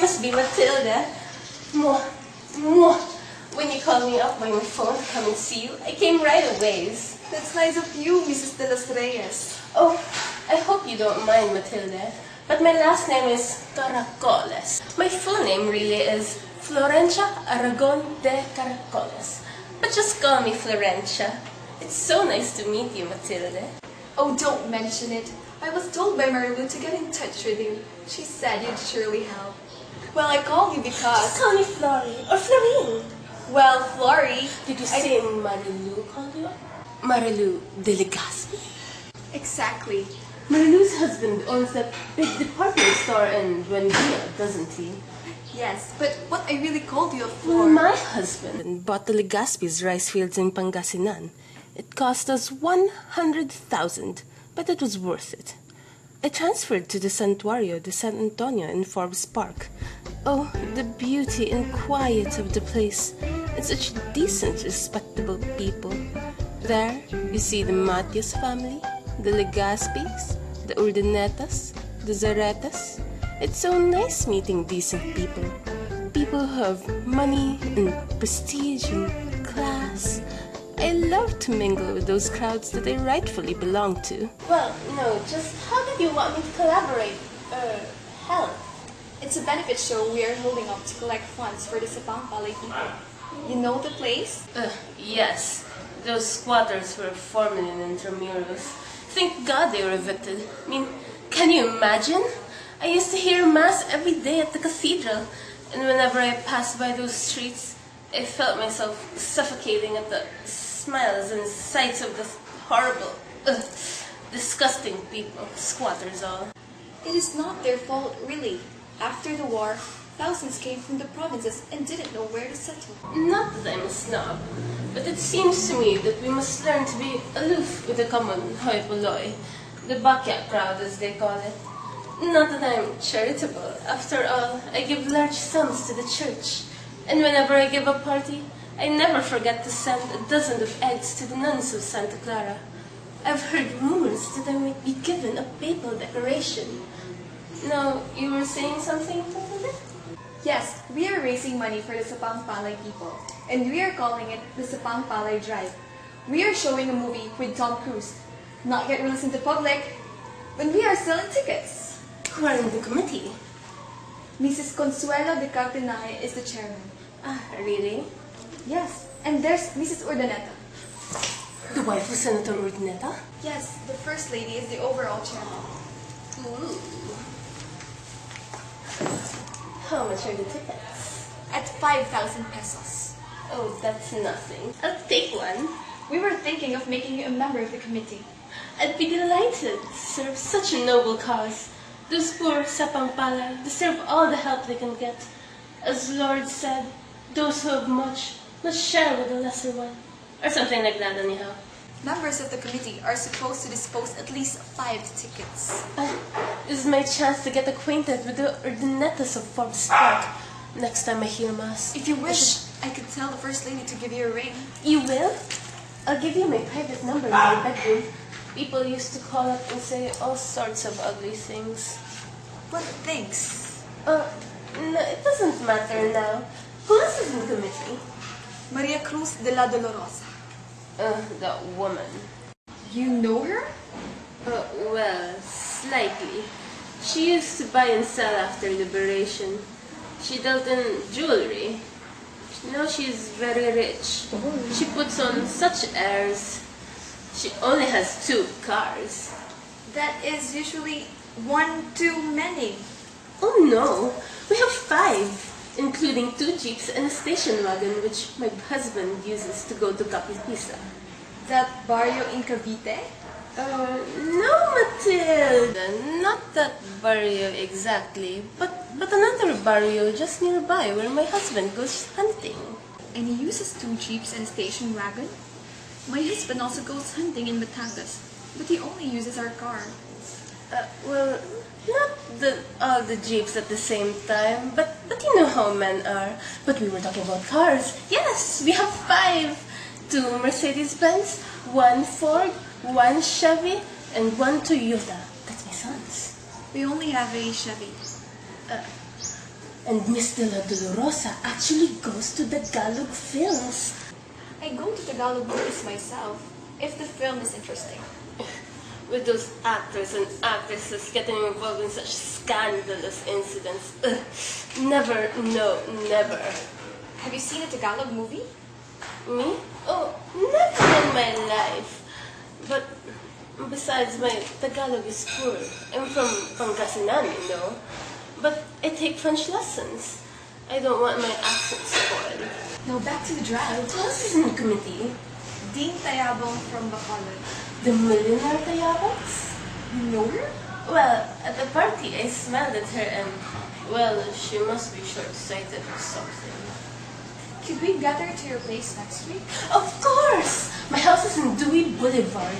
must be Matilda. Mwah, mwah. When you called me up by my phone to come and see you, I came right away. That's nice of you, Mrs. de los Reyes. Oh, I hope you don't mind, Matilda, but my last name is Caracoles. My full name really is Florencia Aragon de Caracoles. But just call me Florencia. It's so nice to meet you, Matilda. Oh, don't mention it. I was told by Marilu to get in touch with you. She said you'd surely help. Well, I called you because... Just call me Flory or Florine. Well, Flory... Did you say Marilu called you? Marilu de Legazpi? Exactly. Marilu's husband owns that big department store in Buendia, doesn't he? Yes, but what I really called you for... Well, my husband bought the Legazpi's rice fields in Pangasinan. It cost us 100,000, but it was worth it. I transferred to the Santuario de San Antonio in Forbes Park. Oh, the beauty and quiet of the place. And such decent, respectable people. There, you see the Matias family, the Legazpis, the Urdanetas, the Zaretas. It's so nice meeting decent people. People who have money and prestige and class. I love to mingle with those crowds that I rightfully belong to. Well, no, just how did you want me to collaborate, help? It's a benefit show we are holding up to collect funds for the Sapang Palay people. You know the place? Yes. Those squatters were formerly in Intramuros. Thank God they were evicted. I mean, can you imagine? I used to hear Mass every day at the cathedral, and whenever I passed by those streets, I felt myself suffocating at the smiles and sights of the horrible, disgusting people, squatters all. It is not their fault, really. After the war, thousands came from the provinces and didn't know where to settle. Not that I'm a snob, but it seems to me that we must learn to be aloof with the common hoi polloi, the bakya crowd as they call it. Not that I'm charitable. After all, I give large sums to the church. And whenever I give a party, I never forget to send a dozen of eggs to the nuns of Santa Clara. I've heard rumors that I might be given a papal decoration. Now, you were saying something, Matilda? Yes, we are raising money for the Sapang Palay people, and we are calling it the Sapang Palay Drive. We are showing a movie with Tom Cruise, not yet released in the public, but we are selling tickets. Who are in the committee? Mrs. Consuelo de Cardenaje is the chairman. Ah, really? Yes, and there's Mrs. Urdaneta. The wife of Senator Urdaneta? Yes, the first lady is the overall chairman. Ooh. How much are the tickets? At 5,000 pesos. Oh, that's nothing. I'll take one. We were thinking of making you a member of the committee. I'd be delighted to serve such a noble cause. Those poor Sapang Palay deserve all the help they can get. As Lord said, those who have much must share with the lesser one. Or something like that anyhow. Members of the committee are supposed to dispose at least 5 tickets. This is my chance to get acquainted with the Urdanetas of Forbes Park next time I hear Mass. If you wish, I could tell the First Lady to give you a ring. You will? I'll give you my private number in my bedroom. People used to call up and say all sorts of ugly things. What things? No, it doesn't matter now. Who else is in the committee? Maria Cruz de la Dolorosa. That woman. You know her? Well, slightly. She used to buy and sell after liberation. She dealt in jewelry. Now she's very rich. She puts on such airs. She only has 2 cars. That is usually 1 too many. Oh no, we have 5, including 2 jeeps and a station wagon which my husband uses to go to Capipisa. That barrio in Cavite? No, Matilda, not that barrio exactly, but another barrio just nearby where my husband goes hunting. And he uses 2 jeeps and a station wagon? My husband also goes hunting in Batangas, but he only uses our car. Well, not all the jeeps at the same time, but you know how men are. But we were talking about cars. Yes, we have 5. 2 Mercedes-Benz, 1 Ford, 1 Chevy, and 1 Toyota. That's my son's. We only have a Chevy. And Miss De La Dolorosa actually goes to the Tagalog films. I go to Tagalog movies myself, if the film is interesting. With those actors and actresses getting involved in such scandalous incidents. Never, no, never. Have you seen a Tagalog movie? Me? Oh, never in my life. But besides, my Tagalog is poor. I'm from Pangasinan, you know. But I take French lessons. I don't want my accent spoiled. Now back to the drive. Who else is in the committee? Dean Tayabong from Bacolod. The millionaire Tayabas? You know her? Well, at the party, I smiled at her and, well, she must be short-sighted or something. Could we gather to your place next week? Of course! My house is in Dewey Boulevard.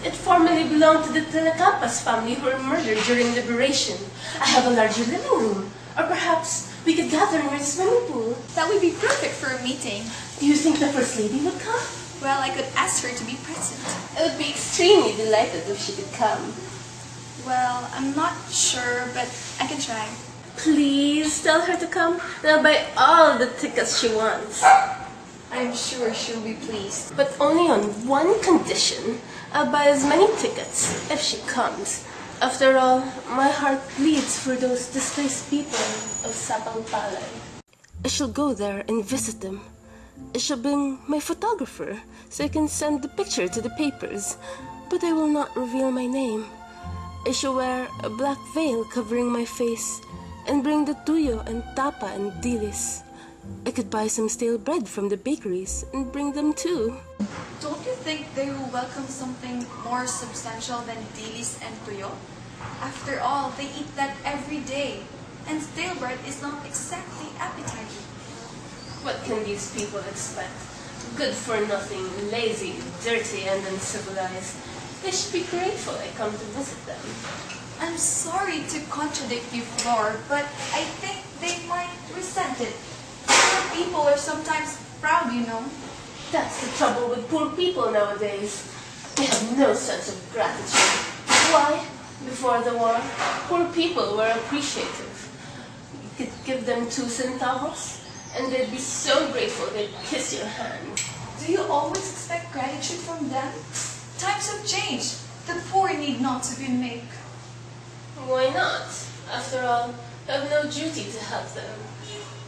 It formerly belonged to the Telecampas family who were murdered during Liberation. I have a larger living room. Or perhaps we could gather in your swimming pool. That would be perfect for a meeting. Do you think the First Lady would come? Well, I could ask her to be present. I would be extremely delighted if she could come. Well, I'm not sure, but I can try. Please tell her to come, and I'll buy all the tickets she wants. I'm sure she'll be pleased. But only on one condition. I'll buy as many tickets if she comes. After all, my heart bleeds for those displaced people of Sapang Palay. I shall go there and visit them. I shall bring my photographer so I can send the picture to the papers, but I will not reveal my name. I shall wear a black veil covering my face and bring the tuyo and tapa and dilis. I could buy some stale bread from the bakeries and bring them too. Don't you think they will welcome something more substantial than dilis and tuyo? After all, they eat that every day, and stale bread is not exactly appetizing. What can these people expect? Good for nothing, lazy, dirty, and uncivilized. They should be grateful I come to visit them. I'm sorry to contradict you, Flor, but I think they might resent it. Poor people are sometimes proud, you know. That's the trouble with poor people nowadays. They have no sense of gratitude. Why? Before the war, poor people were appreciative. You could give them 2 centavos, and they'd be so grateful they'd kiss your hand. Do you always expect gratitude from them? Times have changed. The poor need not to be meek. Why not? After all, I have no duty to help them.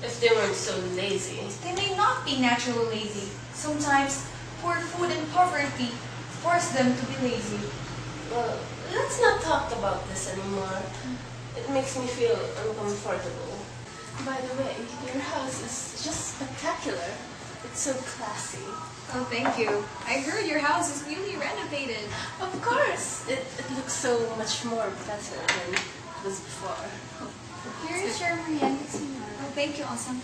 If they weren't so lazy. They may not be naturally lazy. Sometimes poor food and poverty force them to be lazy. Well, let's not talk about this anymore. It makes me feel uncomfortable. By the way, your house is just spectacular. It's so classy. Oh, thank you. I heard your house is newly renovated. Of course! It looks so much more better than it was before. Here is your merienda, senora. Oh, thank you, Awesome.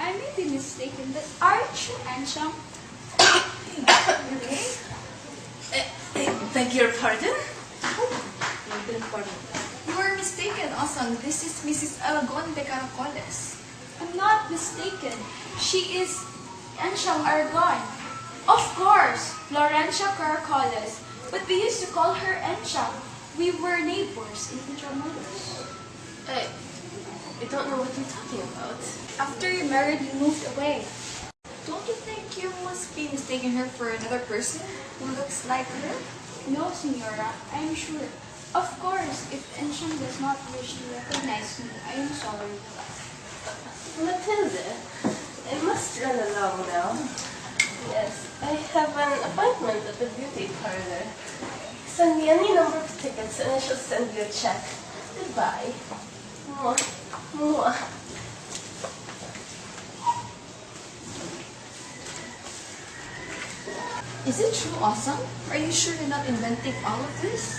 I may be mistaken, but aren't you Ansham? Okay. Beg your pardon? You are mistaken, Awesome. This is Mrs. Aragon de Caracoles. I'm not mistaken. She is Ansham Aragon. Of course, Florencia Caracoles. But we used to call her Ansham. We were neighbors in Intramuros. I don't know what you're talking about. After you married, you moved away. Don't you think you must be mistaking her for another person who looks like her? No, senora, I am sure. Of course, if Ansham does not wish to recognize me, I am sorry. Matilda, I must run along now. Yes, I have an appointment at the beauty parlor. Send me any number of tickets and I shall send you a check. Goodbye. Mwah. Mwah. Is it true, Awesome? Are you sure you're not inventing all of this?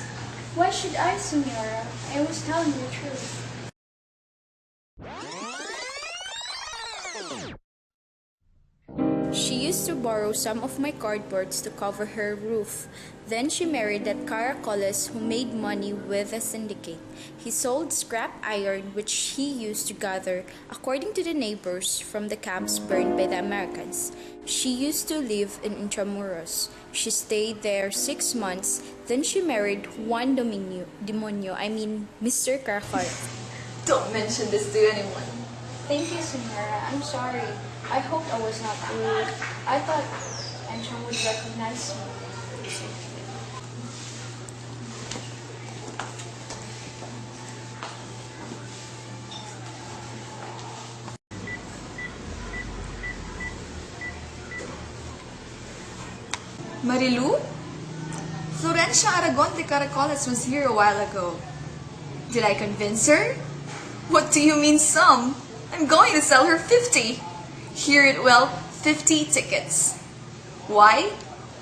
Why should I, senora? I was telling the truth. She used to borrow some of my cardboards to cover her roof. Then she married that Caracoles who made money with a syndicate. He sold scrap iron which he used to gather, according to the neighbors, from the camps burned by the Americans. She used to live in Intramuros. She stayed there 6 months. Then she married Juan Demonio, Mr. Caracoles. Don't mention this to anyone. Thank you, Senora. I'm sorry. I hoped I was not rude. I thought Enchang would recognize me. Marilu? Florencia Aragon de Caracoles was here a while ago. Did I convince her? What do you mean some? I'm going to sell her 50. Hear it well, 50 tickets. Why?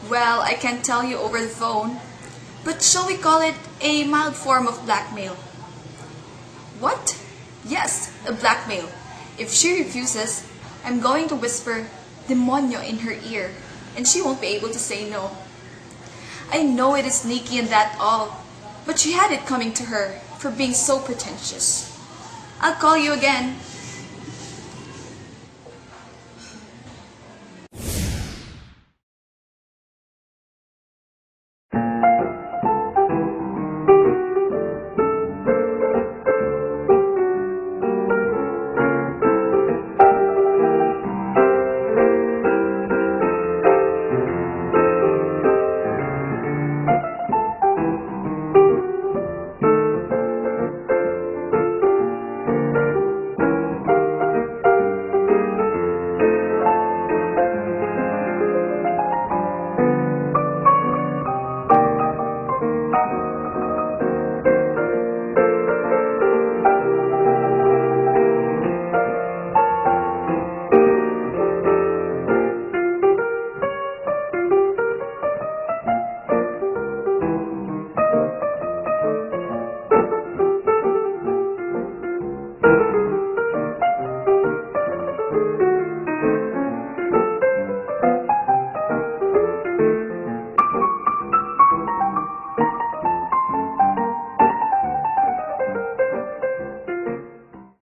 Well, I can't tell you over the phone. But shall we call it a mild form of blackmail? What? Yes, a blackmail. If she refuses, I'm going to whisper demonyo in her ear, and she won't be able to say no. I know it is sneaky and that all, but she had it coming to her for being so pretentious. I'll call you again.